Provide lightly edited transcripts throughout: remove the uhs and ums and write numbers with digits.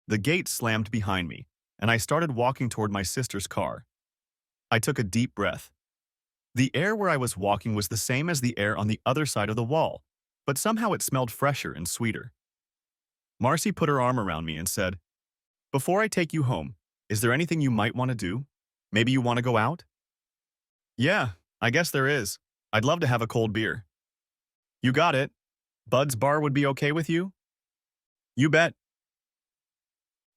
The gate slammed behind me, and I started walking toward my sister's car. I took a deep breath. The air where I was walking was the same as the air on the other side of the wall, but somehow it smelled fresher and sweeter. Marcy put her arm around me and said, "Before I take you home, is there anything you might want to do? Maybe you want to go out?" "Yeah, I guess there is. I'd love to have a cold beer." "You got it. Bud's Bar would be okay with you?" "You bet."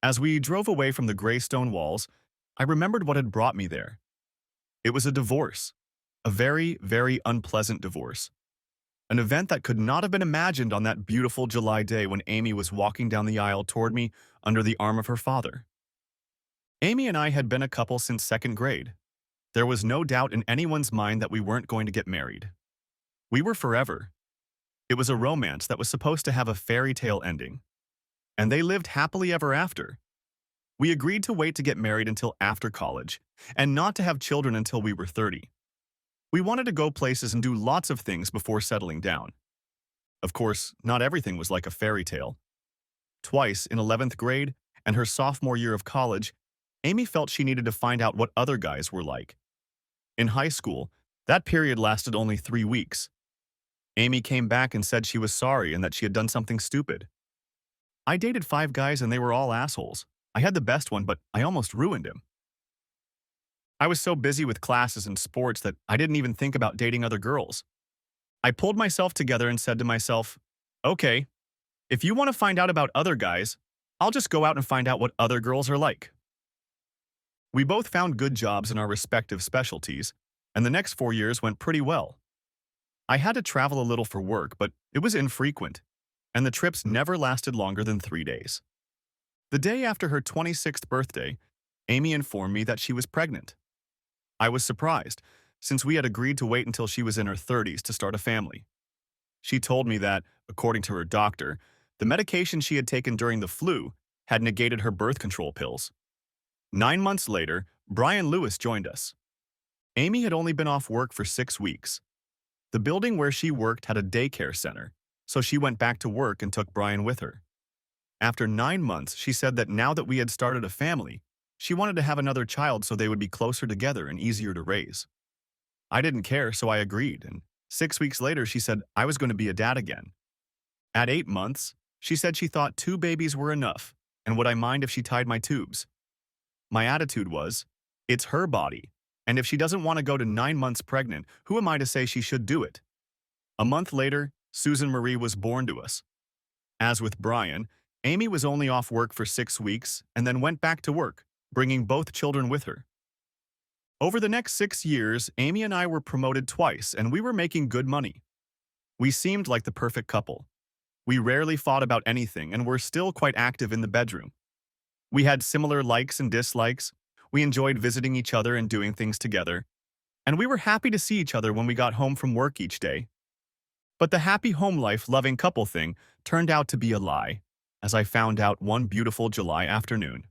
As we drove away from the gray stone walls, I remembered what had brought me there. It was a divorce. A very, very unpleasant divorce. An event that could not have been imagined on that beautiful July day when Amy was walking down the aisle toward me under the arm of her father. Amy and I had been a couple since second grade. There was no doubt in anyone's mind that we weren't going to get married. We were forever. It was a romance that was supposed to have a fairy tale ending. And they lived happily ever after. We agreed to wait to get married until after college, and not to have children until we were 30. We wanted to go places and do lots of things before settling down. Of course, not everything was like a fairy tale. Twice in 11th grade and her sophomore year of college, Amy felt she needed to find out what other guys were like. In high school, that period lasted only 3 weeks. Amy came back and said she was sorry and that she had done something stupid. I dated 5 guys and they were all assholes. I had the best one, but I almost ruined him. I was so busy with classes and sports that I didn't even think about dating other girls. I pulled myself together and said to myself, "Okay, if you want to find out about other guys, I'll just go out and find out what other girls are like." We both found good jobs in our respective specialties, and the next 4 years went pretty well. I had to travel a little for work, but it was infrequent, and the trips never lasted longer than 3 days. The day after her 26th birthday, Amy informed me that she was pregnant. I was surprised, since we had agreed to wait until she was in her 30s to start a family. She told me that, according to her doctor, the medication she had taken during the flu had negated her birth control pills. 9 months later, Brian Lewis joined us. Amy had only been off work for 6 weeks. The building where she worked had a daycare center, so she went back to work and took Brian with her. After 9 months, she said that now that we had started a family, she wanted to have another child so they would be closer together and easier to raise. I didn't care, so I agreed, and 6 weeks later she said I was going to be a dad again. At 8 months, she said she thought 2 babies were enough, and would I mind if she tied my tubes? My attitude was, it's her body, and if she doesn't want to go to 9 months pregnant, who am I to say she should do it? A month later, Susan Marie was born to us. As with Brian, Amy was only off work for 6 weeks and then went back to work, bringing both children with her. Over the next 6 years, Amy and I were promoted twice, and we were making good money. We seemed like the perfect couple. We rarely fought about anything and were still quite active in the bedroom. We had similar likes and dislikes. We enjoyed visiting each other and doing things together. And we were happy to see each other when we got home from work each day. But the happy home life loving couple thing turned out to be a lie, as I found out one beautiful July afternoon.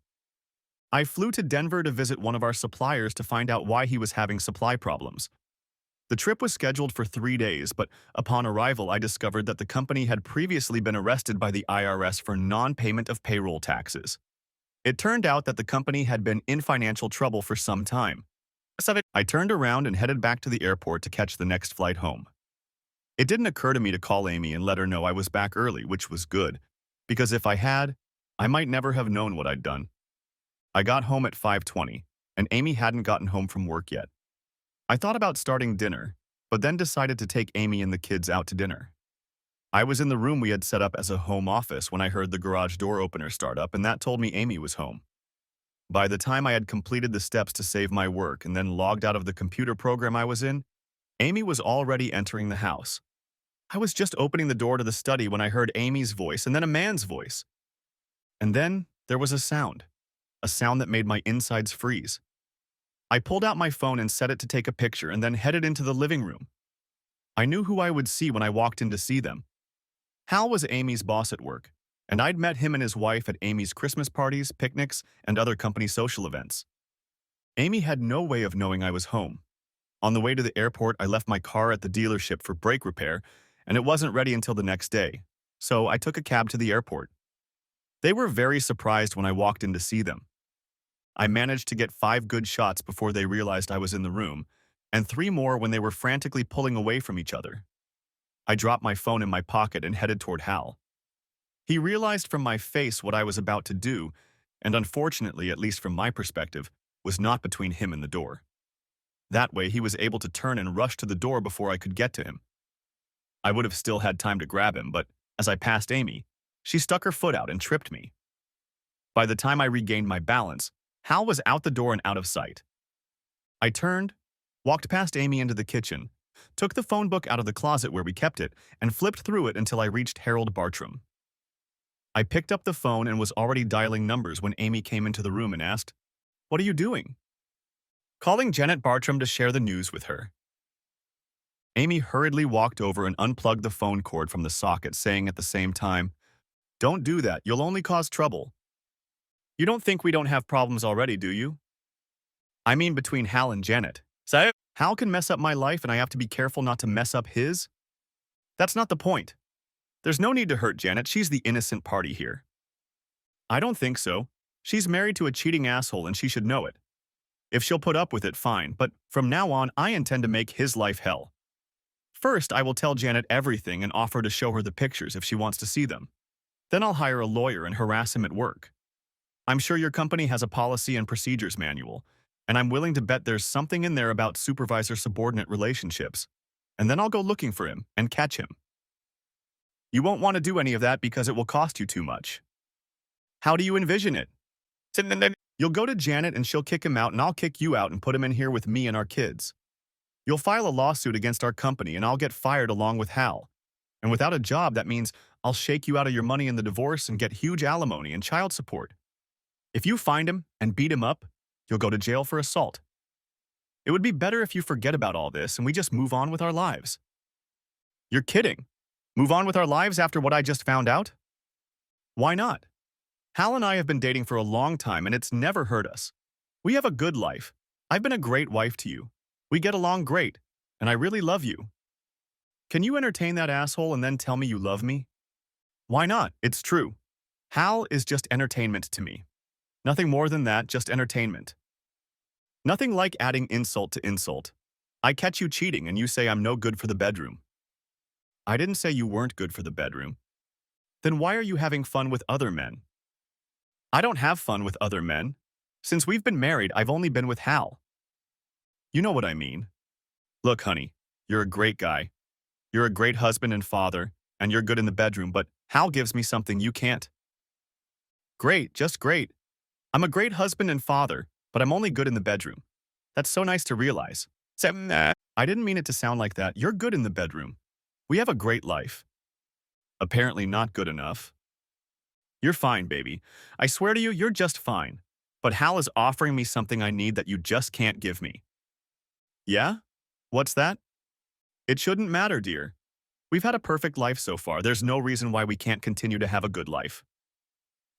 I flew to Denver to visit one of our suppliers to find out why he was having supply problems. The trip was scheduled for 3 days, but upon arrival I discovered that the company had previously been arrested by the IRS for non-payment of payroll taxes. It turned out that the company had been in financial trouble for some time. I turned around and headed back to the airport to catch the next flight home. It didn't occur to me to call Amy and let her know I was back early, which was good, because if I had, I might never have known what I'd done. I got home at 5:20, and Amy hadn't gotten home from work yet. I thought about starting dinner, but then decided to take Amy and the kids out to dinner. I was in the room we had set up as a home office when I heard the garage door opener start up, and that told me Amy was home. By the time I had completed the steps to save my work and then logged out of the computer program I was in, Amy was already entering the house. I was just opening the door to the study when I heard Amy's voice and then a man's voice. And then there was a sound that made my insides freeze. I pulled out my phone and set it to take a picture and then headed into the living room. I knew who I would see when I walked in to see them. Hal was Amy's boss at work, and I'd met him and his wife at Amy's Christmas parties, picnics, and other company social events. Amy had no way of knowing I was home. On the way to the airport, I left my car at the dealership for brake repair, and it wasn't ready until the next day, so I took a cab to the airport. They were very surprised when I walked in to see them. I managed to get 5 good shots before they realized I was in the room, and 3 more when they were frantically pulling away from each other. I dropped my phone in my pocket and headed toward Hal. He realized from my face what I was about to do, and unfortunately, at least from my perspective, was not between him and the door. That way, he was able to turn and rush to the door before I could get to him. I would have still had time to grab him, but as I passed Amy, she stuck her foot out and tripped me. By the time I regained my balance, Hal was out the door and out of sight. I turned, walked past Amy into the kitchen, took the phone book out of the closet where we kept it, and flipped through it until I reached Harold Bartram. I picked up the phone and was already dialing numbers when Amy came into the room and asked, "What are you doing?" "Calling Janet Bartram to share the news with her." Amy hurriedly walked over and unplugged the phone cord from the socket, saying at the same time, "Don't do that, you'll only cause trouble. You don't think we don't have problems already, do you? I mean between Hal and Janet. So, Hal can mess up my life and I have to be careful not to mess up his? That's not the point. There's no need to hurt Janet, she's the innocent party here." "I don't think so. She's married to a cheating asshole and she should know it. If she'll put up with it, fine, but from now on, I intend to make his life hell. First, I will tell Janet everything and offer to show her the pictures if she wants to see them. Then I'll hire a lawyer and harass him at work. I'm sure your company has a policy and procedures manual, and I'm willing to bet there's something in there about supervisor-subordinate relationships. And then I'll go looking for him and catch him. You won't want to do any of that because it will cost you too much. How do you envision it? You'll go to Janet and she'll kick him out and I'll kick you out and put him in here with me and our kids. You'll file a lawsuit against our company and I'll get fired along with Hal. And without a job, that means I'll shake you out of your money in the divorce and get huge alimony and child support. If you find him and beat him up, you'll go to jail for assault. It would be better if you forget about all this and we just move on with our lives." "You're kidding. Move on with our lives after what I just found out? Why not? Hal and I have been dating for a long time and it's never hurt us. We have a good life. I've been a great wife to you. We get along great, and I really love you. Can you entertain that asshole and then tell me you love me? Why not? It's true. Hal is just entertainment to me. Nothing more than that, just entertainment. Nothing like adding insult to insult. I catch you cheating and you say I'm no good for the bedroom. I didn't say you weren't good for the bedroom. Then why are you having fun with other men? I don't have fun with other men. Since we've been married, I've only been with Hal. You know what I mean. Look, honey, you're a great guy. You're a great husband and father, and you're good in the bedroom, but Hal gives me something you can't. Great, just great. I'm a great husband and father, but I'm only good in the bedroom. That's so nice to realize. I didn't mean it to sound like that. You're good in the bedroom. We have a great life. Apparently not good enough. You're fine, baby. I swear to you, you're just fine. But Hal is offering me something I need that you just can't give me. Yeah? What's that? It shouldn't matter, dear. We've had a perfect life so far. There's no reason why we can't continue to have a good life.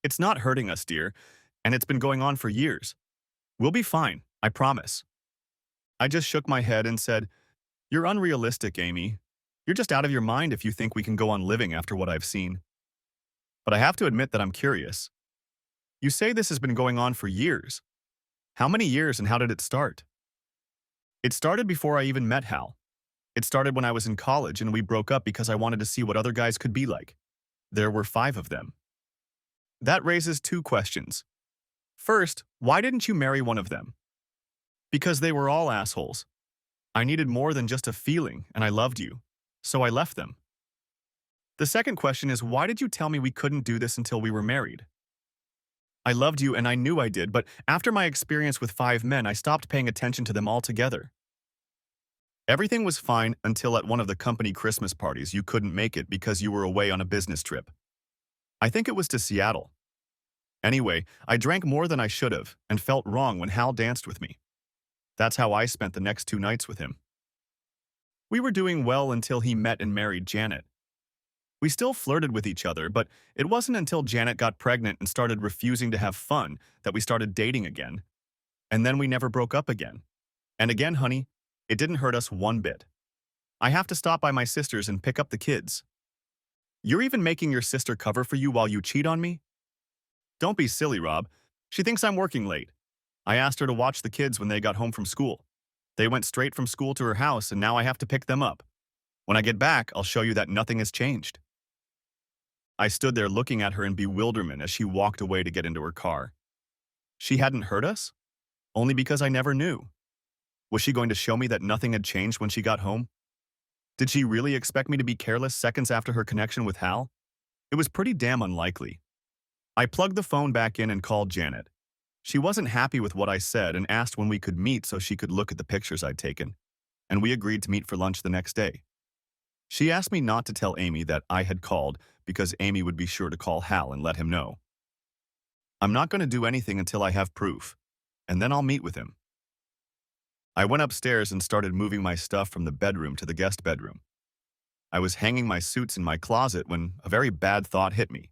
It's not hurting us, dear, and it's been going on for years. We'll be fine, I promise. I just shook my head and said, "You're unrealistic, Amy. You're just out of your mind if you think we can go on living after what I've seen. But I have to admit that I'm curious. You say this has been going on for years. How many years and how did it start?" It started before I even met Hal. It started when I was in college and we broke up because I wanted to see what other guys could be like. There were 5 of them. That raises 2 questions. First, why didn't you marry one of them? Because they were all assholes. I needed more than just a feeling, and I loved you. So I left them. The second question is, why did you tell me we couldn't do this until we were married? I loved you and I knew I did, but after my experience with 5 men, I stopped paying attention to them altogether. Everything was fine until at one of the company Christmas parties you couldn't make it because you were away on a business trip. I think it was to Seattle. Anyway, I drank more than I should have and felt wrong when Hal danced with me. That's how I spent the next 2 nights with him. We were doing well until he met and married Janet. We still flirted with each other, but it wasn't until Janet got pregnant and started refusing to have fun that we started dating again. And then we never broke up again. And again, honey, it didn't hurt us one bit. I have to stop by my sister's and pick up the kids. You're even making your sister cover for you while you cheat on me? Don't be silly, Rob. She thinks I'm working late. I asked her to watch the kids when they got home from school. They went straight from school to her house, and now I have to pick them up. When I get back, I'll show you that nothing has changed. I stood there looking at her in bewilderment as she walked away to get into her car. She hadn't heard us? Only because I never knew. Was she going to show me that nothing had changed when she got home? Did she really expect me to be careless seconds after her connection with Hal? It was pretty damn unlikely. I plugged the phone back in and called Janet. She wasn't happy with what I said and asked when we could meet so she could look at the pictures I'd taken, and we agreed to meet for lunch the next day. She asked me not to tell Amy that I had called because Amy would be sure to call Hal and let him know. I'm not going to do anything until I have proof, and then I'll meet with him. I went upstairs and started moving my stuff from the bedroom to the guest bedroom. I was hanging my suits in my closet when a very bad thought hit me.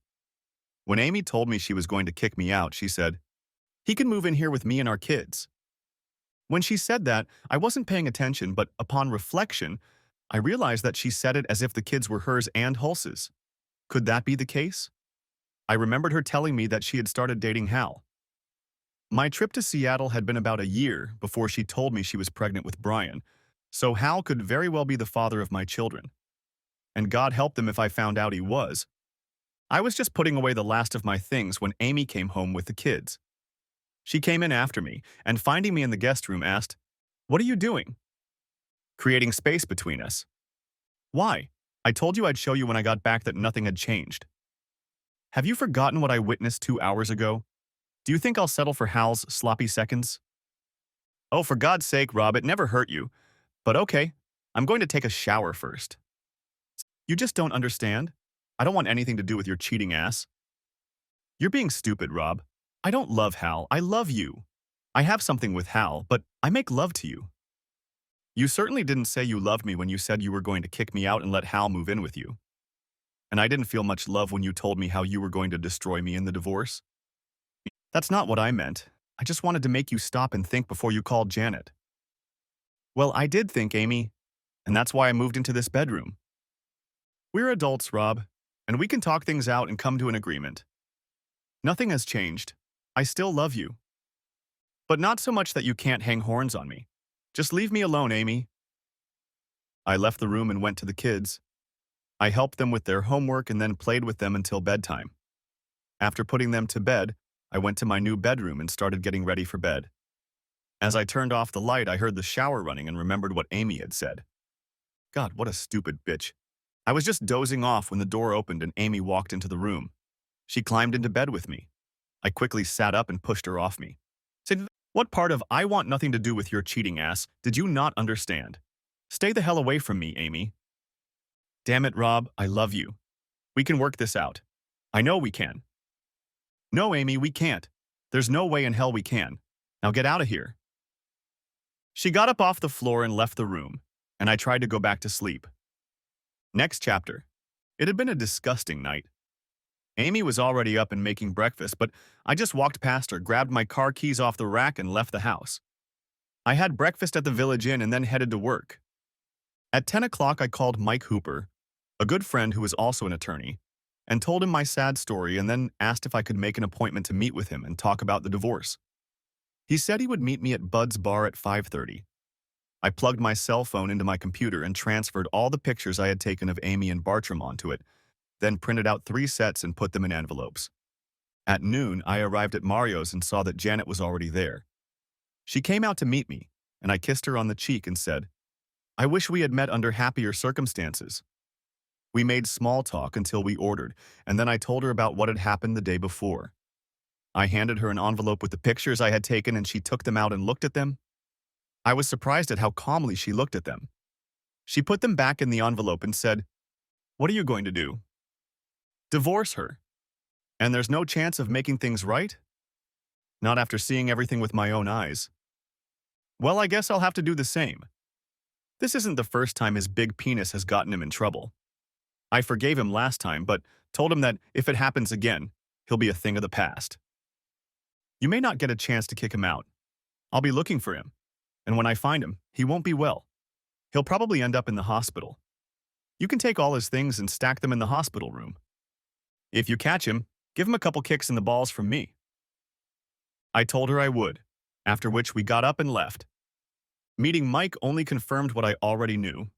When Amy told me she was going to kick me out, she said, "He can move in here with me and our kids." When she said that, I wasn't paying attention, but upon reflection, I realized that she said it as if the kids were hers and Hulse's. Could that be the case? I remembered her telling me that she had started dating Hal. My trip to Seattle had been about a year before she told me she was pregnant with Brian, so Hal could very well be the father of my children. And God help them if I found out he was. I was just putting away the last of my things when Amy came home with the kids. She came in after me, and finding me in the guest room asked, "What are you doing?" "Creating space between us." "Why? I told you I'd show you when I got back that nothing had changed." "Have you forgotten what I witnessed 2 hours ago? Do you think I'll settle for Hal's sloppy seconds?" "Oh, for God's sake, Rob, it never hurt you. But okay, I'm going to take a shower first." "You just don't understand. I don't want anything to do with your cheating ass." "You're being stupid, Rob. I don't love Hal. I love you. I have something with Hal, but I make love to you." "You certainly didn't say you loved me when you said you were going to kick me out and let Hal move in with you. And I didn't feel much love when you told me how you were going to destroy me in the divorce." "That's not what I meant. I just wanted to make you stop and think before you called Janet." "Well, I did think, Amy, and that's why I moved into this bedroom. We're adults, Rob, and we can talk things out and come to an agreement. Nothing has changed. I still love you. But not so much that you can't hang horns on me. Just leave me alone, Amy." I left the room and went to the kids. I helped them with their homework and then played with them until bedtime. After putting them to bed, I went to my new bedroom and started getting ready for bed. As I turned off the light, I heard the shower running and remembered what Amy had said. God, what a stupid bitch. I was just dozing off when the door opened and Amy walked into the room. She climbed into bed with me. I quickly sat up and pushed her off me. Said, "What part of 'I want nothing to do with your cheating ass' did you not understand? Stay the hell away from me, Amy." "Damn it, Rob, I love you. We can work this out. I know we can." "No, Amy, we can't. There's no way in hell we can. Now get out of here." She got up off the floor and left the room, and I tried to go back to sleep. Next chapter. It had been a disgusting night. Amy was already up and making breakfast, but I just walked past her, grabbed my car keys off the rack, and left the house. I had breakfast at the Village Inn and then headed to work. At 10 o'clock, I called Mike Hooper, a good friend who is also an attorney, and told him my sad story and then asked if I could make an appointment to meet with him and talk about the divorce. He said he would meet me at Bud's Bar at 5:30. I plugged my cell phone into my computer and transferred all the pictures I had taken of Amy and Bartram onto it, then printed out 3 sets and put them in envelopes. At noon, I arrived at Mario's and saw that Janet was already there. She came out to meet me, and I kissed her on the cheek and said, "I wish we had met under happier circumstances." We made small talk until we ordered, and then I told her about what had happened the day before. I handed her an envelope with the pictures I had taken and she took them out and looked at them. I was surprised at how calmly she looked at them. She put them back in the envelope and said, "What are you going to do? Divorce her? And there's no chance of making things right? Not after seeing everything with my own eyes. Well, I guess I'll have to do the same. This isn't the first time his big penis has gotten him in trouble. I forgave him last time, but told him that if it happens again, he'll be a thing of the past. You may not get a chance to kick him out. I'll be looking for him, and when I find him, he won't be well. He'll probably end up in the hospital. You can take all his things and stack them in the hospital room. If you catch him, Give him a couple kicks in the balls from me. I told her I would, after which we got up and left. Meeting Mike only confirmed what I already knew.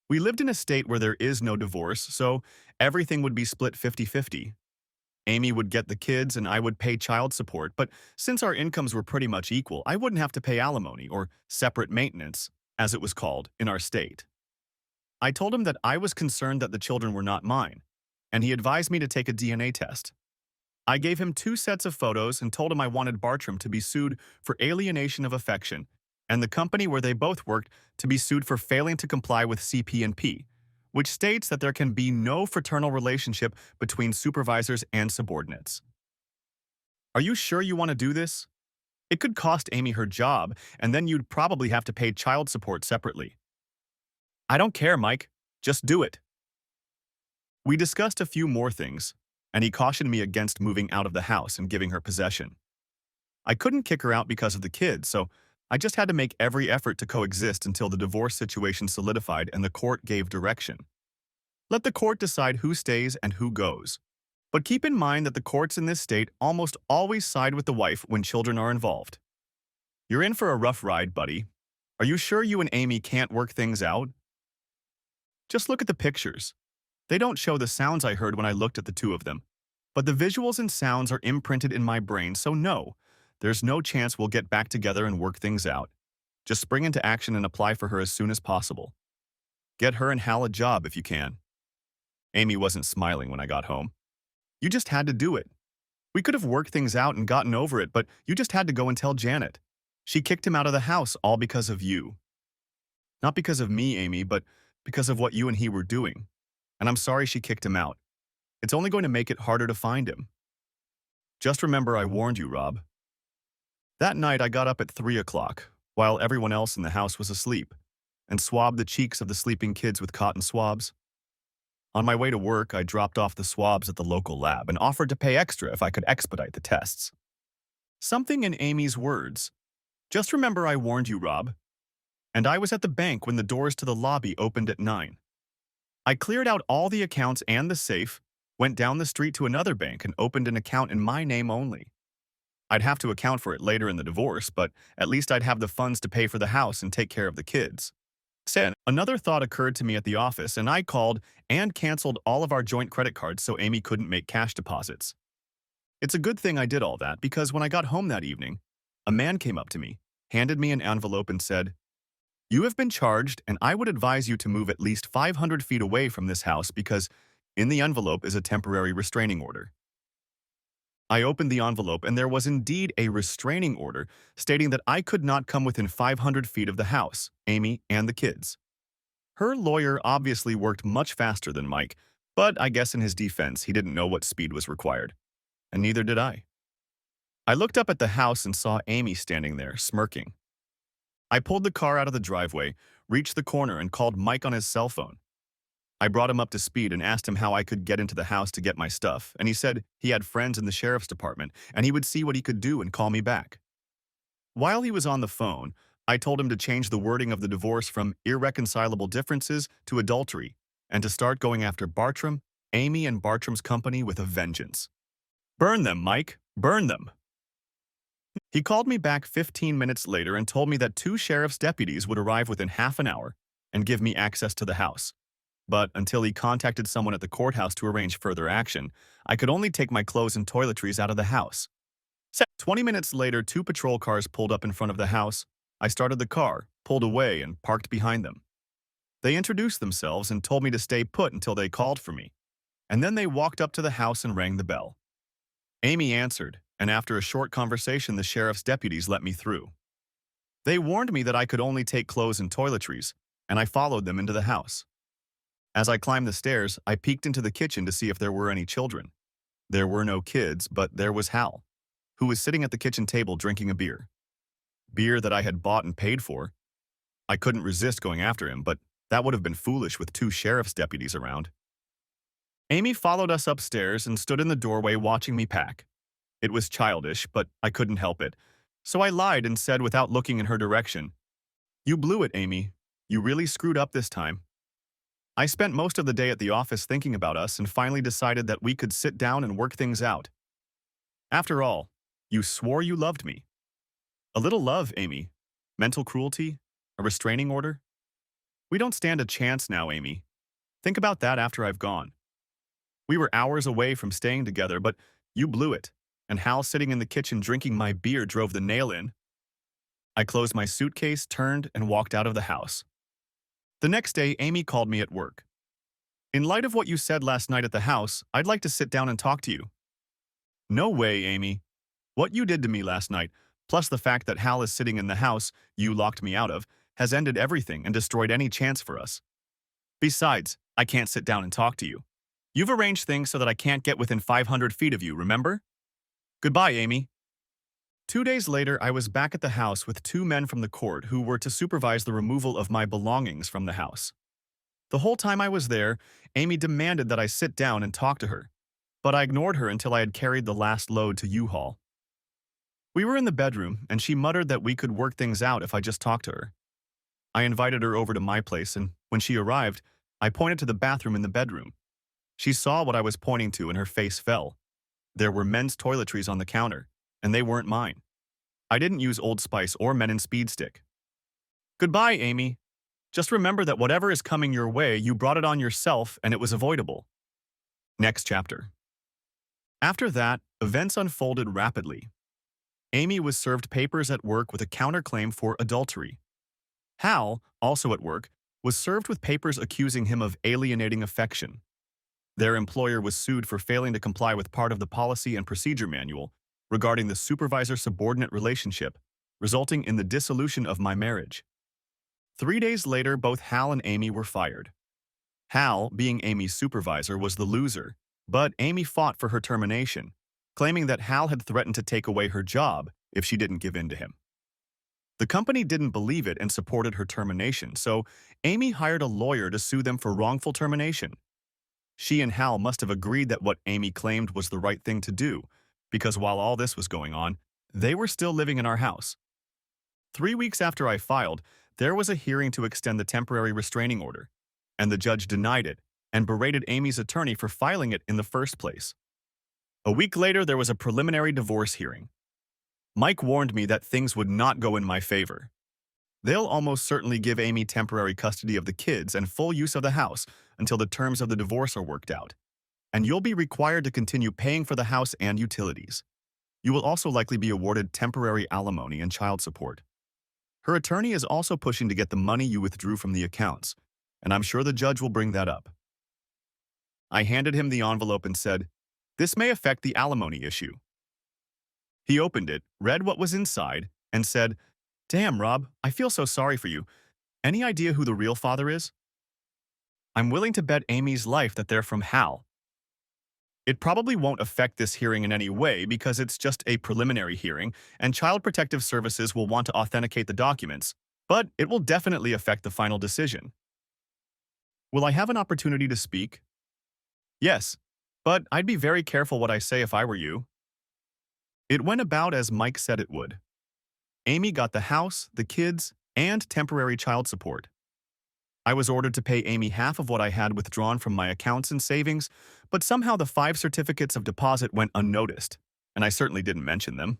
We lived in a state where there is no divorce, so everything would be split 50-50. Amy would get the kids and I would pay child support, but since our incomes were pretty much equal, I wouldn't have to pay alimony, or separate maintenance, as it was called, in our state. I told him that I was concerned that the children were not mine, and he advised me to take a DNA test. I gave him 2 sets of photos and told him I wanted Bartram to be sued for alienation of affection, and the company where they both worked to be sued for failing to comply with CP&P, which states that there can be no fraternal relationship between supervisors and subordinates. Are you sure you want to do this? It could cost Amy her job, and then you'd probably have to pay child support separately. I don't care, Mike. Just do it. We discussed a few more things, and he cautioned me against moving out of the house and giving her possession. I couldn't kick her out because of the kids, so I just had to make every effort to coexist until the divorce situation solidified and the court gave direction. Let the court decide who stays and who goes. But keep in mind that the courts in this state almost always side with the wife when children are involved. You're in for a rough ride, buddy. Are you sure you and Amy can't work things out? Just look at the pictures. They don't show the sounds I heard when I looked at the two of them. But the visuals and sounds are imprinted in my brain, so no, there's no chance we'll get back together and work things out. Just spring into action and apply for her as soon as possible. Get her and Hal a job if you can. Amy wasn't smiling when I got home. You just had to do it. We could have worked things out and gotten over it, but you just had to go and tell Janet. She kicked him out of the house all because of you. Not because of me, Amy, but because of what you and he were doing. And I'm sorry she kicked him out. It's only going to make it harder to find him. Just remember I warned you, Rob. That night I got up at 3 o'clock, while everyone else in the house was asleep, and swabbed the cheeks of the sleeping kids with cotton swabs. On my way to work, I dropped off the swabs at the local lab and offered to pay extra if I could expedite the tests. Something in Amy's words. Just remember I warned you, Rob. And I was at the bank when the doors to the lobby opened at 9. I cleared out all the accounts and the safe, went down the street to another bank and opened an account in my name only. I'd have to account for it later in the divorce, but at least I'd have the funds to pay for the house and take care of the kids. Then, another thought occurred to me at the office, and I called and canceled all of our joint credit cards so Amy couldn't make cash deposits. It's a good thing I did all that, because when I got home that evening, a man came up to me, handed me an envelope and said, "You have been charged, and I would advise you to move at least 500 feet away from this house because in the envelope is a temporary restraining order." I opened the envelope, and there was indeed a restraining order stating that I could not come within 500 feet of the house, Amy, and the kids. Her lawyer obviously worked much faster than Mike, but I guess in his defense, he didn't know what speed was required. And neither did I. I looked up at the house and saw Amy standing there, smirking. I pulled the car out of the driveway, reached the corner, and called Mike on his cell phone. I brought him up to speed and asked him how I could get into the house to get my stuff, and he said he had friends in the sheriff's department and he would see what he could do and call me back. While he was on the phone, I told him to change the wording of the divorce from irreconcilable differences to adultery and to start going after Bartram, Amy, and Bartram's company with a vengeance. Burn them, Mike, burn them. He called me back 15 minutes later and told me that 2 sheriff's deputies would arrive within half an hour and give me access to the house. But until he contacted someone at the courthouse to arrange further action, I could only take my clothes and toiletries out of the house. 20 minutes later, 2 patrol cars pulled up in front of the house. I started the car, pulled away, and parked behind them. They introduced themselves and told me to stay put until they called for me. And then they walked up to the house and rang the bell. Amy answered, and after a short conversation, the sheriff's deputies let me through. They warned me that I could only take clothes and toiletries, and I followed them into the house. As I climbed the stairs, I peeked into the kitchen to see if there were any children. There were no kids, but there was Hal, who was sitting at the kitchen table drinking a beer. Beer that I had bought and paid for. I couldn't resist going after him, but that would have been foolish with 2 sheriff's deputies around. Amy followed us upstairs and stood in the doorway watching me pack. It was childish, but I couldn't help it, so I lied and said without looking in her direction, "You blew it, Amy. You really screwed up this time." I spent most of the day at the office thinking about us and finally decided that we could sit down and work things out. After all, you swore you loved me. A little love, Amy. Mental cruelty? A restraining order? We don't stand a chance now, Amy. Think about that after I've gone. We were hours away from staying together, but you blew it, and Hal sitting in the kitchen drinking my beer drove the nail in. I closed my suitcase, turned, and walked out of the house. The next day, Amy called me at work. In light of what you said last night at the house, I'd like to sit down and talk to you. No way, Amy. What you did to me last night, plus the fact that Hal is sitting in the house you locked me out of, has ended everything and destroyed any chance for us. Besides, I can't sit down and talk to you. You've arranged things so that I can't get within 500 feet of you, remember? Goodbye, Amy. 2 days later, I was back at the house with two men from the court who were to supervise the removal of my belongings from the house. The whole time I was there, Amy demanded that I sit down and talk to her, but I ignored her until I had carried the last load to U-Haul. We were in the bedroom, and she muttered that we could work things out if I just talked to her. I invited her over to my place, and when she arrived, I pointed to the bathroom in the bedroom. She saw what I was pointing to and her face fell. There were men's toiletries on the counter, and they weren't mine. I didn't use Old Spice or Men in Speed Stick. Goodbye, Amy. Just remember that whatever is coming your way, you brought it on yourself and it was avoidable. Next chapter. After that, events unfolded rapidly. Amy was served papers at work with a counterclaim for adultery. Hal, also at work, was served with papers accusing him of alienating affection. Their employer was sued for failing to comply with part of the policy and procedure manual regarding the supervisor-subordinate relationship, resulting in the dissolution of my marriage. 3 days later, both Hal and Amy were fired. Hal, being Amy's supervisor, was the loser, but Amy fought for her termination, claiming that Hal had threatened to take away her job if she didn't give in to him. The company didn't believe it and supported her termination, so Amy hired a lawyer to sue them for wrongful termination. She and Hal must have agreed that what Amy claimed was the right thing to do, because while all this was going on, they were still living in our house. 3 weeks after I filed, there was a hearing to extend the temporary restraining order, and the judge denied it and berated Amy's attorney for filing it in the first place. A week later, there was a preliminary divorce hearing. Mike warned me that things would not go in my favor. They'll almost certainly give Amy temporary custody of the kids and full use of the house until the terms of the divorce are worked out, and you'll be required to continue paying for the house and utilities. You will also likely be awarded temporary alimony and child support. Her attorney is also pushing to get the money you withdrew from the accounts, and I'm sure the judge will bring that up. I handed him the envelope and said, "This may affect the alimony issue." He opened it, read what was inside, and said, "Damn, Rob, I feel so sorry for you. Any idea who the real father is?" I'm willing to bet Amy's life that they're from Hal. It probably won't affect this hearing in any way because it's just a preliminary hearing and Child Protective Services will want to authenticate the documents, but it will definitely affect the final decision. Will I have an opportunity to speak? Yes, but I'd be very careful what I say if I were you. It went about as Mike said it would. Amy got the house, the kids, and temporary child support. I was ordered to pay Amy half of what I had withdrawn from my accounts and savings, but somehow the 5 certificates of deposit went unnoticed, and I certainly didn't mention them.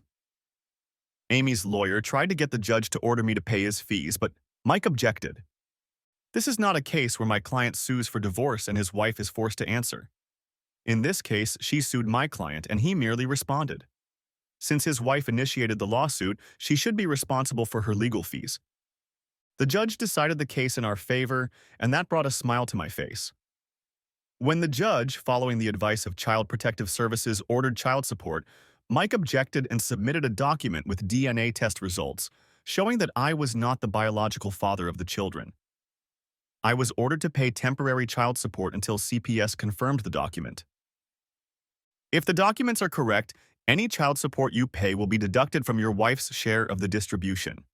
Amy's lawyer tried to get the judge to order me to pay his fees, but Mike objected. This is not a case where my client sues for divorce and his wife is forced to answer. In this case, she sued my client and he merely responded. Since his wife initiated the lawsuit, she should be responsible for her legal fees. The judge decided the case in our favor, and that brought a smile to my face. When the judge, following the advice of Child Protective Services, ordered child support, Mike objected and submitted a document with DNA test results, showing that I was not the biological father of the children. I was ordered to pay temporary child support until CPS confirmed the document. If the documents are correct, any child support you pay will be deducted from your wife's share of the distribution.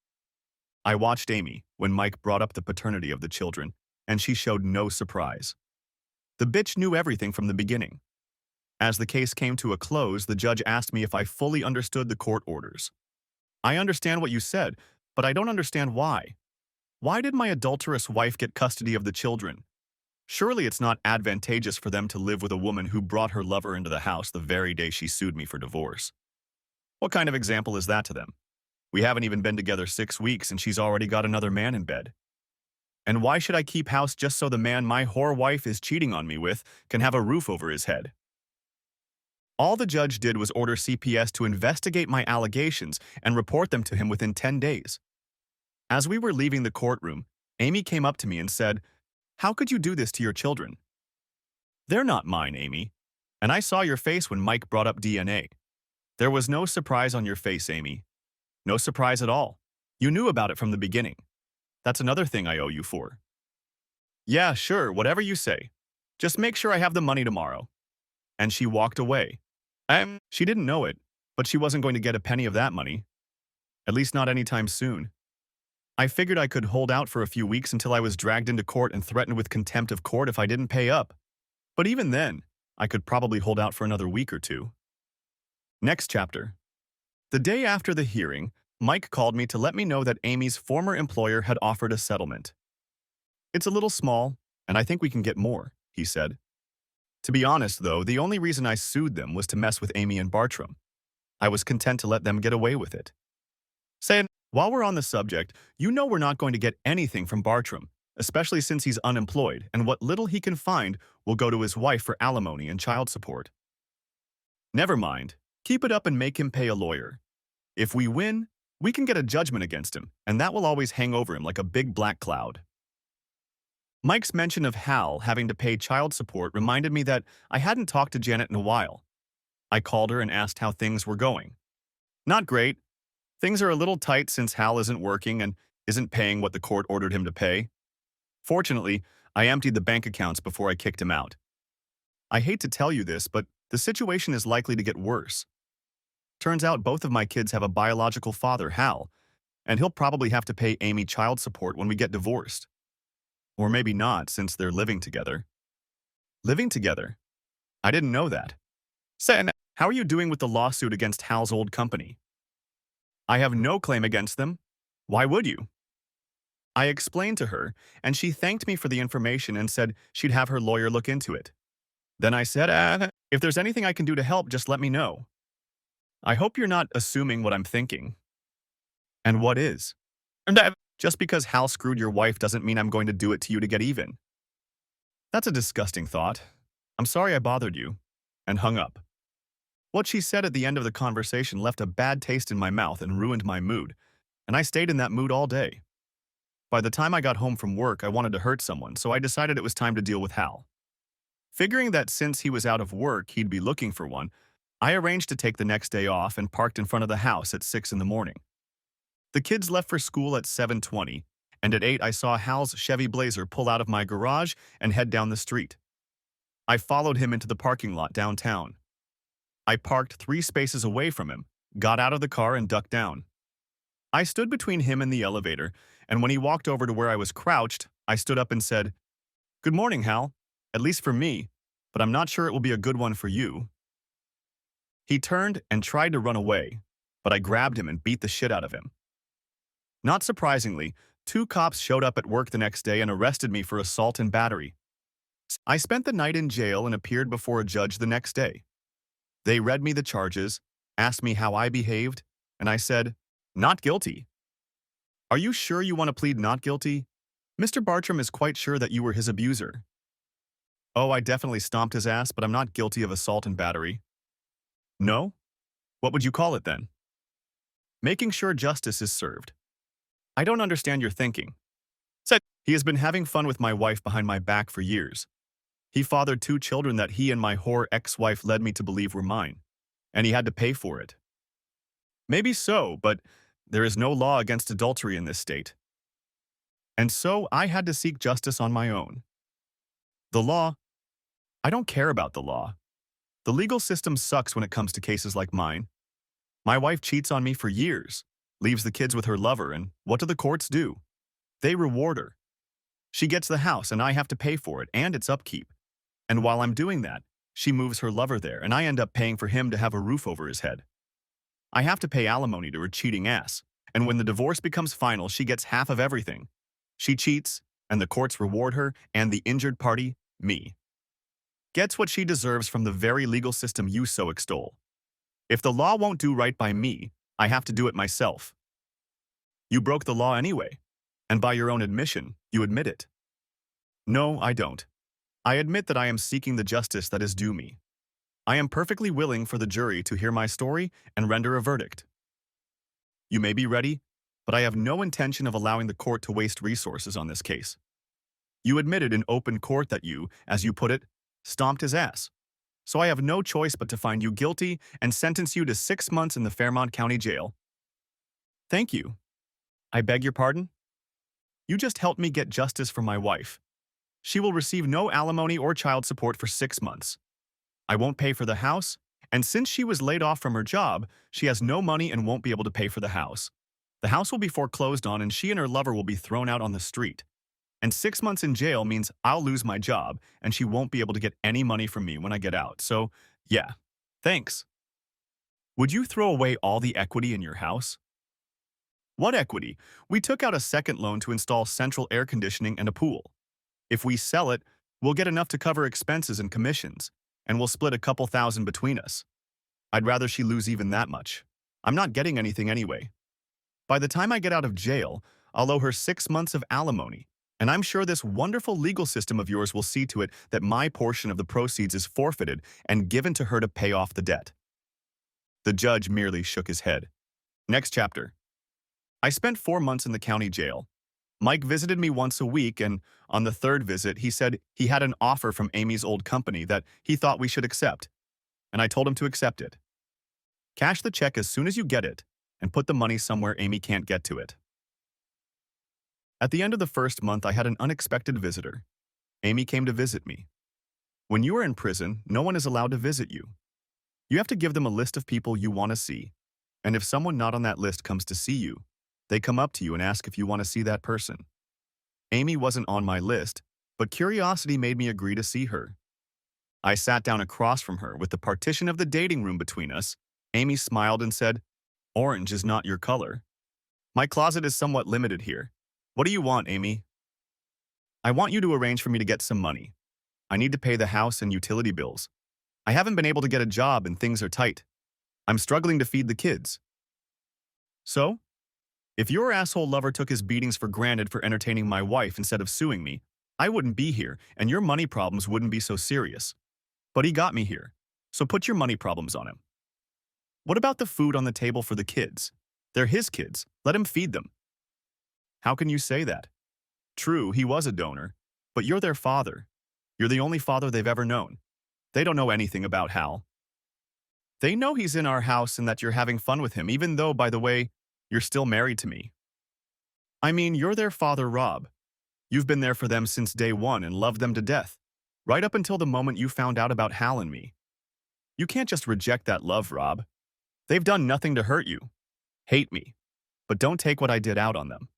I watched Amy when Mike brought up the paternity of the children, and she showed no surprise. The bitch knew everything from the beginning. As the case came to a close, the judge asked me if I fully understood the court orders. I understand what you said, but I don't understand why. Why did my adulterous wife get custody of the children? Surely it's not advantageous for them to live with a woman who brought her lover into the house the very day she sued me for divorce. What kind of example is that to them? We haven't even been together 6 weeks and she's already got another man in bed. And why should I keep house just so the man my whore wife is cheating on me with can have a roof over his head? All the judge did was order CPS to investigate my allegations and report them to him within 10 days. As we were leaving the courtroom, Amy came up to me and said, "How could you do this to your children?" "They're not mine, Amy. And I saw your face when Mike brought up DNA. There was no surprise on your face, Amy. No surprise at all. You knew about it from the beginning. That's another thing I owe you for." "Yeah, sure, whatever you say. Just make sure I have the money tomorrow." And she walked away. She didn't know it, but she wasn't going to get a penny of that money. At least not anytime soon. I figured I could hold out for a few weeks until I was dragged into court and threatened with contempt of court if I didn't pay up. But even then, I could probably hold out for another week or two. Next chapter. The day after the hearing, Mike called me to let me know that Amy's former employer had offered a settlement. "It's a little small, and I think we can get more," he said. To be honest, though, the only reason I sued them was to mess with Amy and Bartram. I was content to let them get away with it. Saying, while we're on the subject, you know we're not going to get anything from Bartram, especially since he's unemployed, and what little he can find will go to his wife for alimony and child support. Never mind. Keep it up and make him pay a lawyer. If we win, we can get a judgment against him, and that will always hang over him like a big black cloud. Mike's mention of Hal having to pay child support reminded me that I hadn't talked to Janet in a while. I called her and asked how things were going. "Not great. Things are a little tight since Hal isn't working and isn't paying what the court ordered him to pay. Fortunately, I emptied the bank accounts before I kicked him out. I hate to tell you this, but the situation is likely to get worse. Turns out both of my kids have a biological father, Hal, and he'll probably have to pay Amy child support when we get divorced. Or maybe not, since they're living together." Living together? I didn't know that. Sen, how are you doing with the lawsuit against Hal's old company? "I have no claim against them. Why would you?" I explained to her, and she thanked me for the information and said she'd have her lawyer look into it. Then I said, if there's anything I can do to help, just let me know." "I hope you're not assuming what I'm thinking." "And what is?" "Just because Hal screwed your wife doesn't mean I'm going to do it to you to get even." "That's a disgusting thought. I'm sorry I bothered you," and hung up. What she said at the end of the conversation left a bad taste in my mouth and ruined my mood, and I stayed in that mood all day. By the time I got home from work, I wanted to hurt someone, so I decided it was time to deal with Hal. Figuring that since he was out of work, he'd be looking for one, I arranged to take the next day off and parked in front of the house at 6 in the morning. The kids left for school at 7:20, and at 8 I saw Hal's Chevy Blazer pull out of my garage and head down the street. I followed him into the parking lot downtown. I parked 3 spaces away from him, got out of the car and ducked down. I stood between him and the elevator, and when he walked over to where I was crouched, I stood up and said, "Good morning, Hal. At least for me, but I'm not sure it will be a good one for you." He turned and tried to run away, but I grabbed him and beat the shit out of him. Not surprisingly, 2 cops showed up at work the next day and arrested me for assault and battery. I spent the night in jail and appeared before a judge the next day. They read me the charges, asked me how I behaved, and I said, "Not guilty." "Are you sure you want to plead not guilty? Mr. Bartram is quite sure that you were his abuser." "Oh, I definitely stomped his ass, but I'm not guilty of assault and battery." "No? What would you call it then?" "Making sure justice is served." "I don't understand your thinking." Said, "He has been having fun with my wife behind my back for years. He fathered 2 children that he and my whore ex-wife led me to believe were mine, and he had to pay for it." "Maybe so, but there is no law against adultery in this state. And so I had to seek justice on my own. The law? I don't care about the law. The legal system sucks when it comes to cases like mine. My wife cheats on me for years, leaves the kids with her lover, and what do the courts do? They reward her. She gets the house, and I have to pay for it and its upkeep. And while I'm doing that, she moves her lover there, and I end up paying for him to have a roof over his head. I have to pay alimony to her cheating ass, and when the divorce becomes final, she gets half of everything. She cheats, and the courts reward her and the injured party Me. Gets what she deserves from the very legal system you so extol. If the law won't do right by me, I have to do it myself. You broke the law anyway, and by your own admission, you admit it. No, I don't. I admit that I am seeking the justice that is due me. I am perfectly willing for the jury to hear my story and render a verdict. You may be ready, but I have no intention of allowing the court to waste resources on this case. You admitted in open court that you, as you put it, stomped his ass. So I have no choice but to find you guilty and sentence you to 6 months in the Fairmont County Jail. Thank you. I beg your pardon? You just helped me get justice for my wife. She will receive no alimony or child support for 6 months. I won't pay for the house, and since she was laid off from her job, she has no money and won't be able to pay for the house. The house will be foreclosed on and she and her lover will be thrown out on the street. And 6 months in jail means I'll lose my job and she won't be able to get any money from me when I get out. So, yeah, thanks. Would you throw away all the equity in your house? What equity? We took out a second loan to install central air conditioning and a pool. If we sell it, we'll get enough to cover expenses and commissions, and we'll split a couple thousand between us. I'd rather she lose even that much. I'm not getting anything anyway. By the time I get out of jail, I'll owe her 6 months of alimony, and I'm sure this wonderful legal system of yours will see to it that my portion of the proceeds is forfeited and given to her to pay off the debt. The judge merely shook his head. Next chapter. I spent 4 months in the county jail. Mike visited me once a week, and on the third visit, he said he had an offer from Amy's old company that he thought we should accept, and I told him to accept it. Cash the check as soon as you get it, and put the money somewhere Amy can't get to it. At the end of the first month, I had an unexpected visitor. Amy came to visit me. When you are in prison, no one is allowed to visit you. You have to give them a list of people you want to see, and if someone not on that list comes to see you, they come up to you and ask if you want to see that person. Amy wasn't on my list, but curiosity made me agree to see her. I sat down across from her with the partition of the dating room between us. Amy smiled and said, "Orange is not your color. My closet is somewhat limited here. What do you want, Amy?" "I want you to arrange for me to get some money. I need to pay the house and utility bills. I haven't been able to get a job and things are tight. I'm struggling to feed the kids." "So? If your asshole lover took his beatings for granted for entertaining my wife instead of suing me, I wouldn't be here and your money problems wouldn't be so serious. But he got me here, so put your money problems on him. What about the food on the table for the kids? They're his kids. Let him feed them." "How can you say that? True, he was a donor, but you're their father. You're the only father they've ever known. They don't know anything about Hal. They know he's in our house and that you're having fun with him, even though, by the way, you're still married to me. I mean, you're their father, Rob. You've been there for them since day one and loved them to death, right up until the moment you found out about Hal and me. You can't just reject that love, Rob. They've done nothing to hurt you. Hate me, but don't take what I did out on them.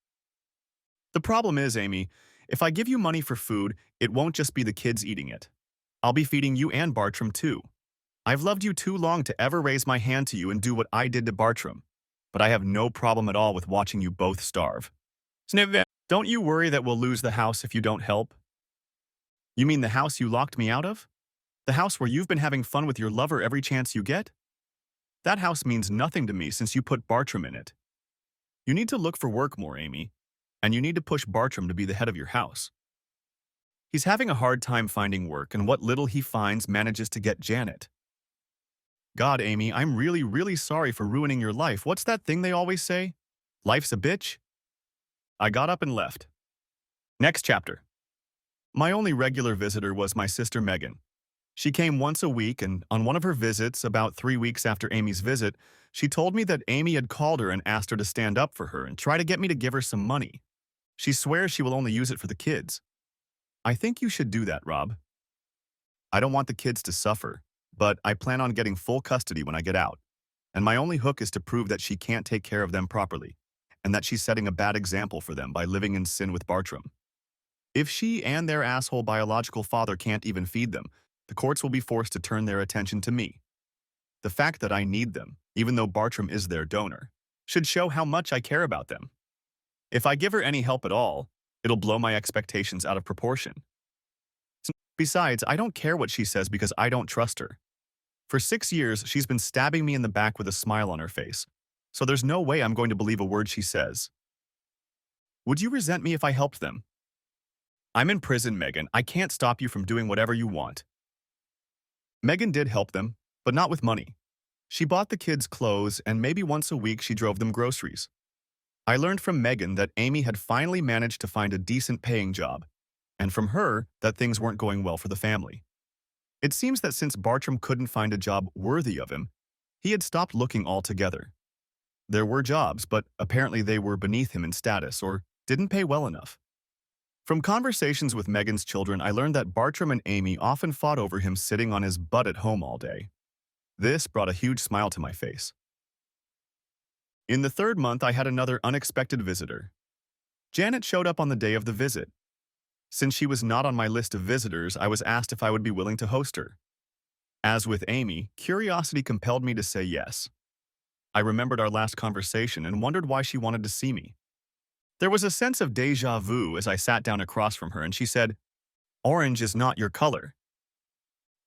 The problem is, Amy, if I give you money for food, it won't just be the kids eating it. I'll be feeding you and Bartram too. I've loved you too long to ever raise my hand to you and do what I did to Bartram, but I have no problem at all with watching you both starve. Don't you worry that we'll lose the house if you don't help? You mean the house you locked me out of? The house where you've been having fun with your lover every chance you get? That house means nothing to me since you put Bartram in it. You need to look for work more, Amy, and you need to push Bartram to be the head of your house. He's having a hard time finding work, and what little he finds manages to get Janet. God, Amy, I'm really, really sorry for ruining your life. What's that thing they always say? Life's a bitch? I got up and left. Next chapter. My only regular visitor was my sister Megan. She came once a week, and on one of her visits, about 3 weeks after Amy's visit, she told me that Amy had called her and asked her to stand up for her and try to get me to give her some money. She swears she will only use it for the kids. I think you should do that, Rob. I don't want the kids to suffer, but I plan on getting full custody when I get out, and my only hook is to prove that she can't take care of them properly, and that she's setting a bad example for them by living in sin with Bartram. If she and their asshole biological father can't even feed them, the courts will be forced to turn their attention to me. The fact that I need them, even though Bartram is their donor, should show how much I care about them. If I give her any help at all, it'll blow my expectations out of proportion. Besides, I don't care what she says because I don't trust her. For 6 years, she's been stabbing me in the back with a smile on her face. So there's no way I'm going to believe a word she says. Would you resent me if I helped them? I'm in prison, Megan. I can't stop you from doing whatever you want. Megan did help them, but not with money. She bought the kids clothes and maybe once a week she drove them groceries. I learned from Megan that Amy had finally managed to find a decent paying job, and from her that things weren't going well for the family. It seems that since Bartram couldn't find a job worthy of him, he had stopped looking altogether. There were jobs, but apparently they were beneath him in status or didn't pay well enough. From conversations with Megan's children, I learned that Bartram and Amy often fought over him sitting on his butt at home all day. This brought a huge smile to my face. In the third month, I had another unexpected visitor. Janet showed up on the day of the visit. Since she was not on my list of visitors, I was asked if I would be willing to host her. As with Amy, curiosity compelled me to say yes. I remembered our last conversation and wondered why she wanted to see me. There was a sense of déjà vu as I sat down across from her and she said, "Orange is not your color."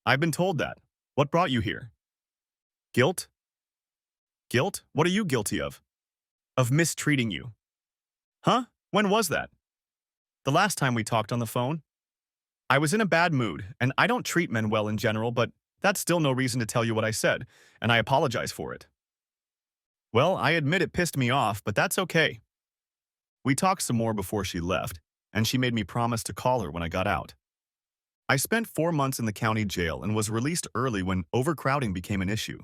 I've been told that. What brought you here? Guilt? Guilt? What are you guilty of? Of mistreating you. Huh? When was that? The last time we talked on the phone? I was in a bad mood, and I don't treat men well in general, but that's still no reason to tell you what I said, and I apologize for it. Well, I admit it pissed me off, but that's okay. We talked some more before she left, and she made me promise to call her when I got out. I spent 4 months in the county jail and was released early when overcrowding became an issue.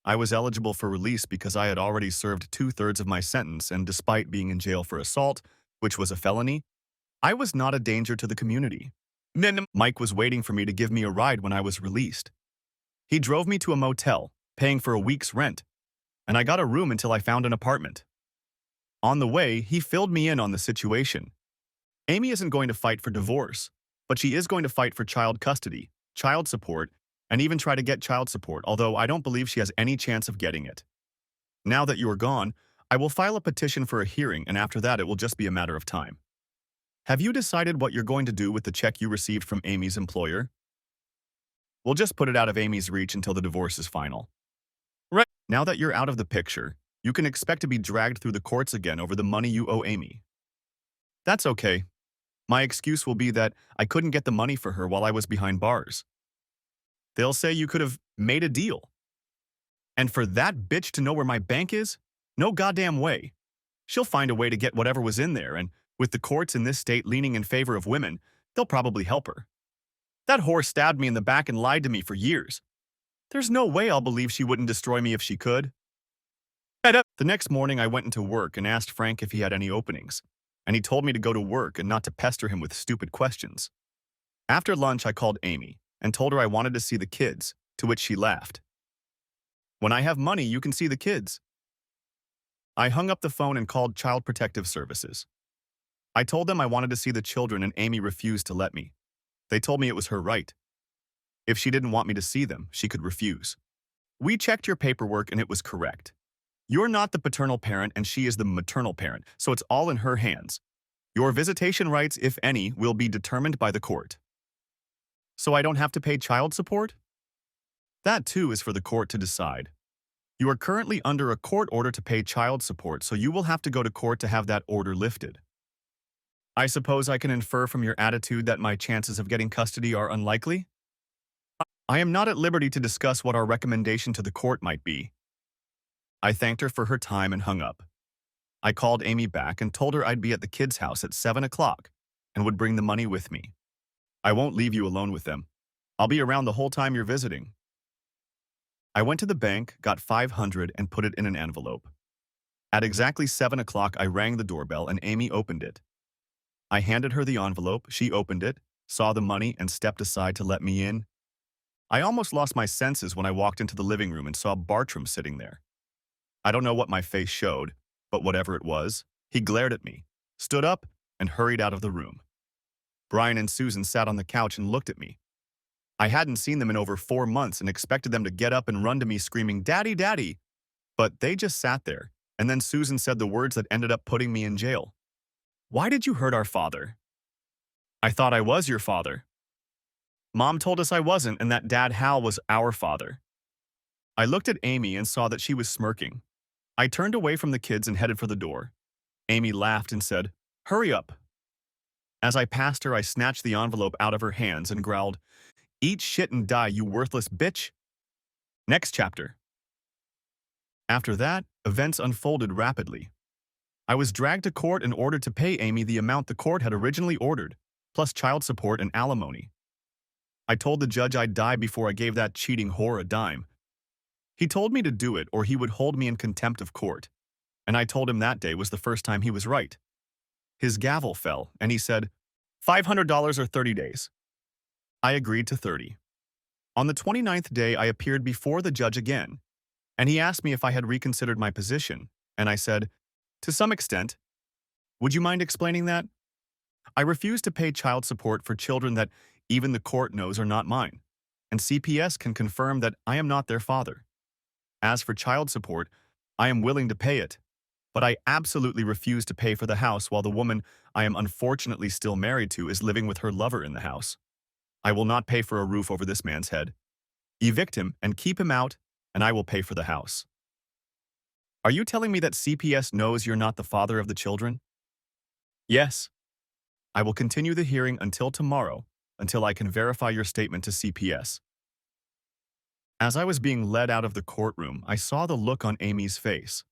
I was eligible for release because I had already served 2/3 of my sentence, and despite being in jail for assault, which was a felony, I was not a danger to the community. Mike was waiting for me to give me a ride when I was released. He drove me to a motel, paying for a week's rent, and I got a room until I found an apartment. On the way, he filled me in on the situation. Amy isn't going to fight for divorce, but she is going to fight for child custody, child support, and even try to get child support, although I don't believe she has any chance of getting it. Now that you are gone, I will file a petition for a hearing, and after that it will just be a matter of time. Have you decided what you're going to do with the check you received from Amy's employer? We'll just put it out of Amy's reach until the divorce is final. Right. Now that you're out of the picture, you can expect to be dragged through the courts again over the money you owe Amy. That's okay. My excuse will be that I couldn't get the money for her while I was behind bars. They'll say you could have made a deal. And for that bitch to know where my bank is? No goddamn way. She'll find a way to get whatever was in there, and with the courts in this state leaning in favor of women, they'll probably help her. That whore stabbed me in the back and lied to me for years. There's no way I'll believe she wouldn't destroy me if she could. The next morning, I went into work and asked Frank if he had any openings, and he told me to go to work and not to pester him with stupid questions. After lunch, I called Amy and told her I wanted to see the kids, to which she laughed. When I have money, you can see the kids. I hung up the phone and called Child Protective Services. I told them I wanted to see the children and Amy refused to let me. They told me it was her right. If she didn't want me to see them, she could refuse. We checked your paperwork and it was correct. You're not the paternal parent and she is the maternal parent, so it's all in her hands. Your visitation rights, if any, will be determined by the court. So I don't have to pay child support? That too is for the court to decide. You are currently under a court order to pay child support, so you will have to go to court to have that order lifted. I suppose I can infer from your attitude that my chances of getting custody are unlikely? I am not at liberty to discuss what our recommendation to the court might be. I thanked her for her time and hung up. I called Amy back and told her I'd be at the kids' house at 7 o'clock and would bring the money with me. I won't leave you alone with them. I'll be around the whole time you're visiting. I went to the bank, got $500 and put it in an envelope. At exactly 7 o'clock, I rang the doorbell and Amy opened it. I handed her the envelope, she opened it, saw the money, and stepped aside to let me in. I almost lost my senses when I walked into the living room and saw Bartram sitting there. I don't know what my face showed, but whatever it was, he glared at me, stood up, and hurried out of the room. Brian and Susan sat on the couch and looked at me. I hadn't seen them in over 4 months and expected them to get up and run to me screaming, "Daddy, Daddy!" But they just sat there, and then Susan said the words that ended up putting me in jail. "Why did you hurt our father?" "I thought I was your father." Mom told us I wasn't and that Dad Hal was our father. I looked at Amy and saw that she was smirking. I turned away from the kids and headed for the door. Amy laughed and said, "Hurry up." As I passed her, I snatched the envelope out of her hands and growled, "Eat shit and die, you worthless bitch." Next chapter. After that, events unfolded rapidly. I was dragged to court and ordered to pay Amy the amount the court had originally ordered, plus child support and alimony. I told the judge I'd die before I gave that cheating whore a dime. He told me to do it or he would hold me in contempt of court, and I told him that day was the first time he was right. His gavel fell, and he said, $500 or 30 days. I agreed to 30. On the 29th day, I appeared before the judge again, and he asked me if I had reconsidered my position, and I said, to some extent. Would you mind explaining that? I refuse to pay child support for children that even the court knows are not mine, and CPS can confirm that I am not their father. As for child support, I am willing to pay it, but I absolutely refuse to pay for the house while the woman I am unfortunately still married to is living with her lover in the house. I will not pay for a roof over this man's head. Evict him and keep him out, and I will pay for the house. Are you telling me that CPS knows you're not the father of the children? Yes. I will continue the hearing until tomorrow, until I can verify your statement to CPS. As I was being led out of the courtroom, I saw the look on Amy's face.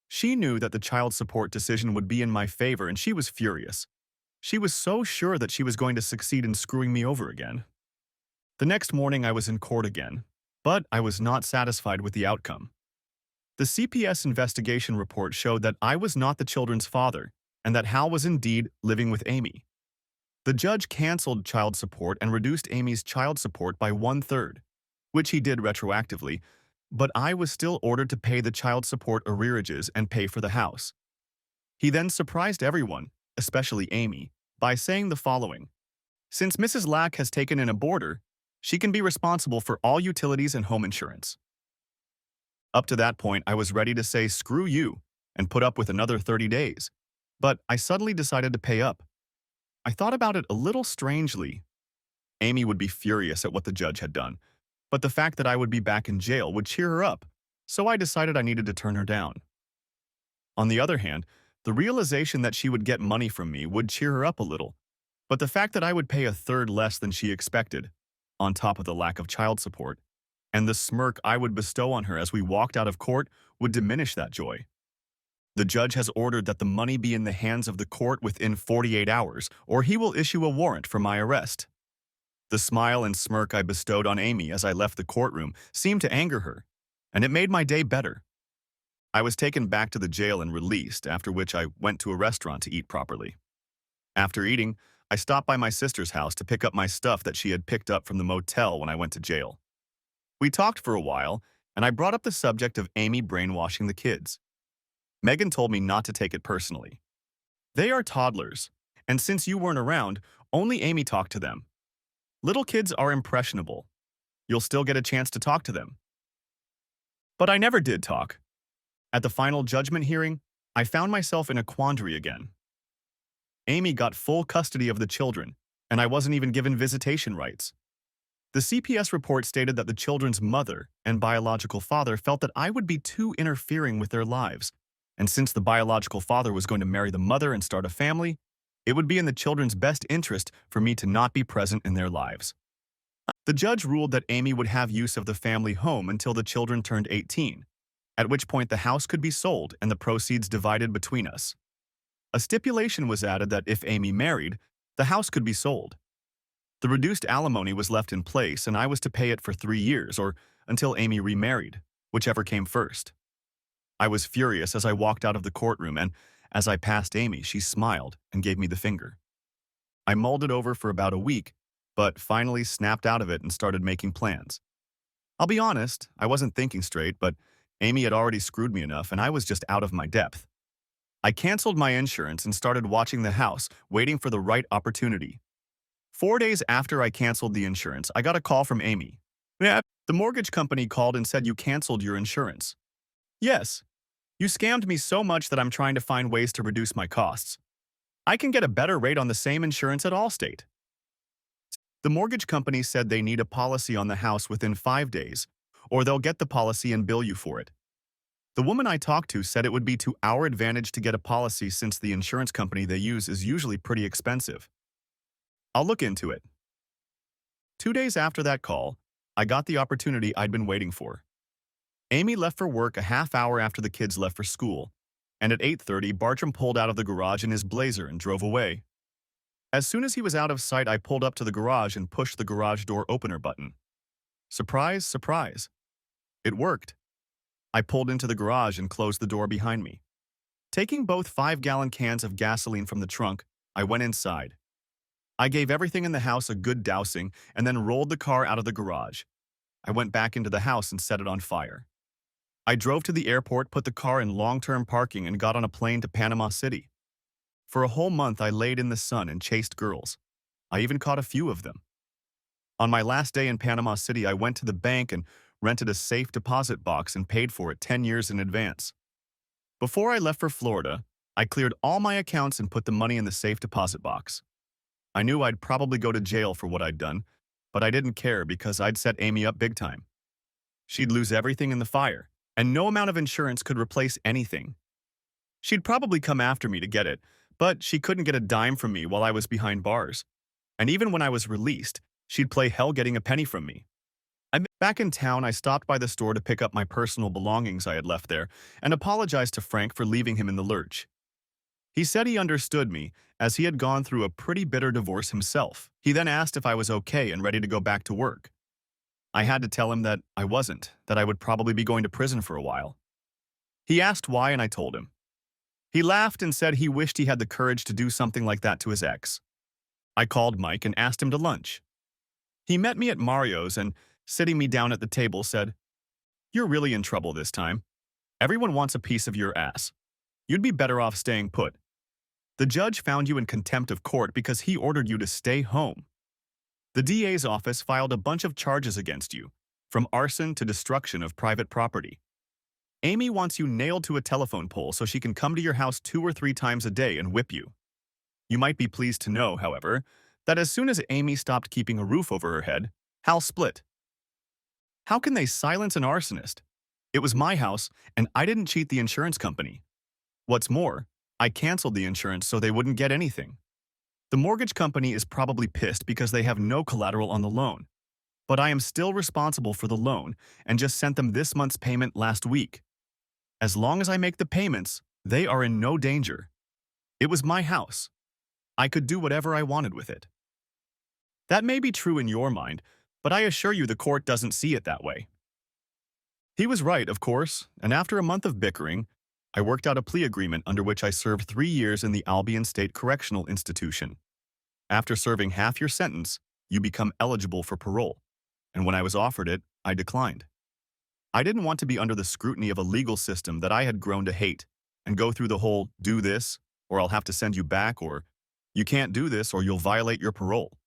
She knew that the child support decision would be in my favor, and she was furious. She was so sure that she was going to succeed in screwing me over again. The next morning, I was in court again, but I was not satisfied with the outcome. The CPS investigation report showed that I was not the children's father, and that Hal was indeed living with Amy. The judge canceled child support and reduced Amy's child support by 1/3, which he did retroactively, but I was still ordered to pay the child support arrearages and pay for the house. He then surprised everyone, especially Amy, by saying the following: since Mrs. Lack has taken in a boarder, she can be responsible for all utilities and home insurance. Up to that point, I was ready to say screw you and put up with another 30 days, but I suddenly decided to pay up. I thought about it a little strangely. Amy would be furious at what the judge had done, but the fact that I would be back in jail would cheer her up, so I decided I needed to turn her down. On the other hand, the realization that she would get money from me would cheer her up a little, but the fact that I would pay a third less than she expected, on top of the lack of child support, and the smirk I would bestow on her as we walked out of court would diminish that joy. The judge has ordered that the money be in the hands of the court within 48 hours, or he will issue a warrant for my arrest. The smile and smirk I bestowed on Amy as I left the courtroom seemed to anger her, and it made my day better. I was taken back to the jail and released, after which I went to a restaurant to eat properly. After eating, I stopped by my sister's house to pick up my stuff that she had picked up from the motel when I went to jail. We talked for a while, and I brought up the subject of Amy brainwashing the kids. Megan told me not to take it personally. They are toddlers, and since you weren't around, only Amy talked to them. Little kids are impressionable. You'll still get a chance to talk to them. But I never did talk. At the final judgment hearing, I found myself in a quandary again. Amy got full custody of the children, and I wasn't even given visitation rights. The CPS report stated that the children's mother and biological father felt that I would be too interfering with their lives, and since the biological father was going to marry the mother and start a family, it would be in the children's best interest for me to not be present in their lives. The judge ruled that Amy would have use of the family home until the children turned 18, at which point the house could be sold and the proceeds divided between us. A stipulation was added that if Amy married, the house could be sold. The reduced alimony was left in place, and I was to pay it for 3 years or until Amy remarried, whichever came first. I was furious as I walked out of the courtroom, and as I passed Amy, she smiled and gave me the finger. I mulled it over for about a week, but finally snapped out of it and started making plans. I'll be honest, I wasn't thinking straight, but Amy had already screwed me enough, and I was just out of my depth. I canceled my insurance and started watching the house, waiting for the right opportunity. 4 days after I canceled the insurance, I got a call from Amy. Yeah, the mortgage company called and said you canceled your insurance. Yes. You scammed me so much that I'm trying to find ways to reduce my costs. I can get a better rate on the same insurance at Allstate. The mortgage company said they need a policy on the house within 5 days, or they'll get the policy and bill you for it. The woman I talked to said it would be to our advantage to get a policy since the insurance company they use is usually pretty expensive. I'll look into it. 2 days after that call, I got the opportunity I'd been waiting for. Amy left for work a half hour after the kids left for school, and at 8:30, Bartram pulled out of the garage in his blazer and drove away. As soon as he was out of sight, I pulled up to the garage and pushed the garage door opener button. Surprise, surprise. It worked. I pulled into the garage and closed the door behind me. Taking both 5-gallon cans of gasoline from the trunk, I went inside. I gave everything in the house a good dousing and then rolled the car out of the garage. I went back into the house and set it on fire. I drove to the airport, put the car in long-term parking, and got on a plane to Panama City. For a whole month, I laid in the sun and chased girls. I even caught a few of them. On my last day in Panama City, I went to the bank and rented a safe deposit box and paid for it 10 years in advance. Before I left for Florida, I cleared all my accounts and put the money in the safe deposit box. I knew I'd probably go to jail for what I'd done, but I didn't care because I'd set Amy up big time. She'd lose everything in the fire, and no amount of insurance could replace anything. She'd probably come after me to get it, but she couldn't get a dime from me while I was behind bars. And even when I was released, she'd play hell getting a penny from me. Back in town, I stopped by the store to pick up my personal belongings I had left there and apologized to Frank for leaving him in the lurch. He said he understood me, as he had gone through a pretty bitter divorce himself. He then asked if I was okay and ready to go back to work. I had to tell him that I wasn't, that I would probably be going to prison for a while. He asked why, and I told him. He laughed and said he wished he had the courage to do something like that to his ex. I called Mike and asked him to lunch. He met me at Mario's and, sitting me down at the table, said, "You're really in trouble this time. Everyone wants a piece of your ass. You'd be better off staying put. The judge found you in contempt of court because he ordered you to stay home. The DA's office filed a bunch of charges against you, from arson to destruction of private property. Amy wants you nailed to a telephone pole so she can come to your house 2 or 3 times a day and whip you. You might be pleased to know, however, that as soon as Amy stopped keeping a roof over her head, Hal split. How can they silence an arsonist? It was my house, and I didn't cheat the insurance company. What's more, I canceled the insurance so they wouldn't get anything. The mortgage company is probably pissed because they have no collateral on the loan. But I am still responsible for the loan and just sent them this month's payment last week. As long as I make the payments, they are in no danger. It was my house. I could do whatever I wanted with it." That may be true in your mind, but I assure you the court doesn't see it that way. He was right, of course, and after a month of bickering, I worked out a plea agreement under which I served 3 years in the Albion State Correctional Institution. After serving half your sentence, you become eligible for parole, and when I was offered it, I declined. I didn't want to be under the scrutiny of a legal system that I had grown to hate and go through the whole "do this, or I'll have to send you back," or "you can't do this or you'll violate your parole."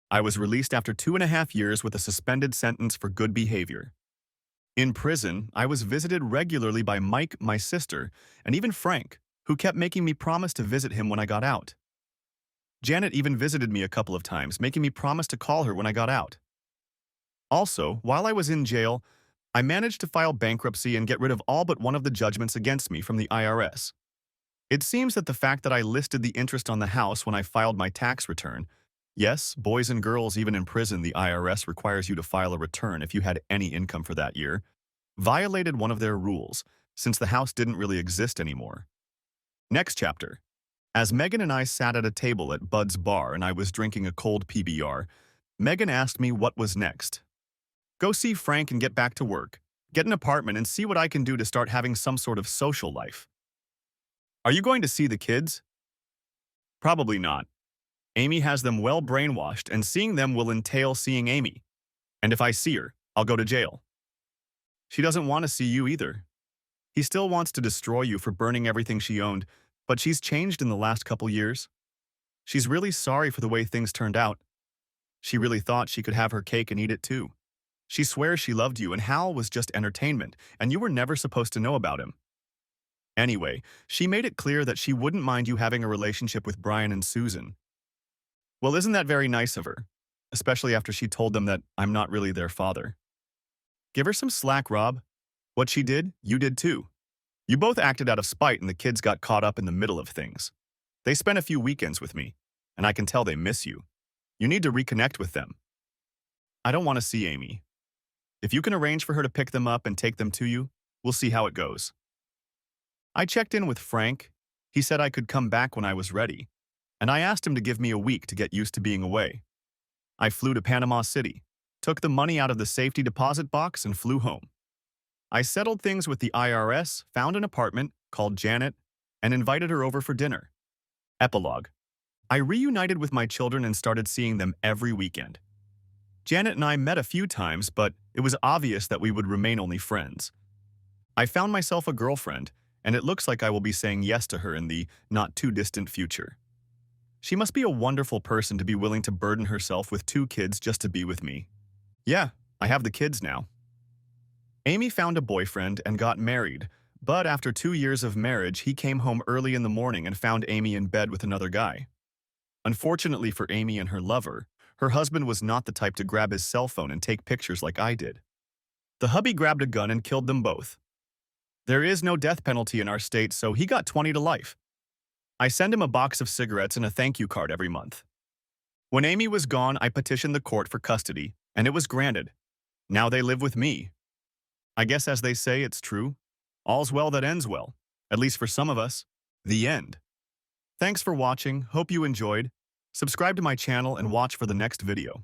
I was released after 2.5 years with a suspended sentence for good behavior. In prison, I was visited regularly by Mike, my sister, and even Frank, who kept making me promise to visit him when I got out. Janet even visited me a couple of times, making me promise to call her when I got out. Also, while I was in jail, I managed to file bankruptcy and get rid of all but one of the judgments against me from the IRS. It seems that the fact that I listed the interest on the house when I filed my tax return — yes, boys and girls, even in prison, the IRS requires you to file a return if you had any income for that year — violated one of their rules, since the house didn't really exist anymore. Next chapter. As Megan and I sat at a table at Bud's bar and I was drinking a cold PBR, Megan asked me what was next. Go see Frank and get back to work, get an apartment, and see what I can do to start having some sort of social life. Are you going to see the kids? Probably not. Amy has them well brainwashed, and seeing them will entail seeing Amy. And if I see her, I'll go to jail. She doesn't want to see you either. He still wants to destroy you for burning everything she owned, but she's changed in the last couple years. She's really sorry for the way things turned out. She really thought she could have her cake and eat it too. She swears she loved you and Hal was just entertainment, and you were never supposed to know about him. Anyway, she made it clear that she wouldn't mind you having a relationship with Brian and Susan. Well, isn't that very nice of her? especially after she told them that I'm not really their father. Give her some slack, Rob. What she did, you did too. You both acted out of spite and the kids got caught up in the middle of things. They spent a few weekends with me, and I can tell they miss you. You need to reconnect with them. I don't want to see Amy. If you can arrange for her to pick them up and take them to you, we'll see how it goes. I checked in with Frank. He said I could come back when I was ready, and I asked him to give me a week to get used to being away. I flew to Panama City, took the money out of the safety deposit box, and flew home. I settled things with the IRS, found an apartment, called Janet, and invited her over for dinner. Epilogue. I reunited with my children and started seeing them every weekend. Janet and I met a few times, but it was obvious that we would remain only friends. I found myself a girlfriend, and it looks like I will be saying yes to her in the not-too-distant future. She must be a wonderful person to be willing to burden herself with 2 kids just to be with me. Yeah, I have the kids now. Amy found a boyfriend and got married, but after 2 years of marriage, he came home early in the morning and found Amy in bed with another guy. Unfortunately for Amy and her lover, her husband was not the type to grab his cell phone and take pictures like I did. The hubby grabbed a gun and killed them both. There is no death penalty in our state, so he got 20 to life. I send him a box of cigarettes and a thank you card every month. When Amy was gone, I petitioned the court for custody, and it was granted. Now they live with me. I guess as they say, it's true. All's well that ends well, at least for some of us. The end. Thanks for watching, hope you enjoyed. Subscribe to my channel and watch for the next video.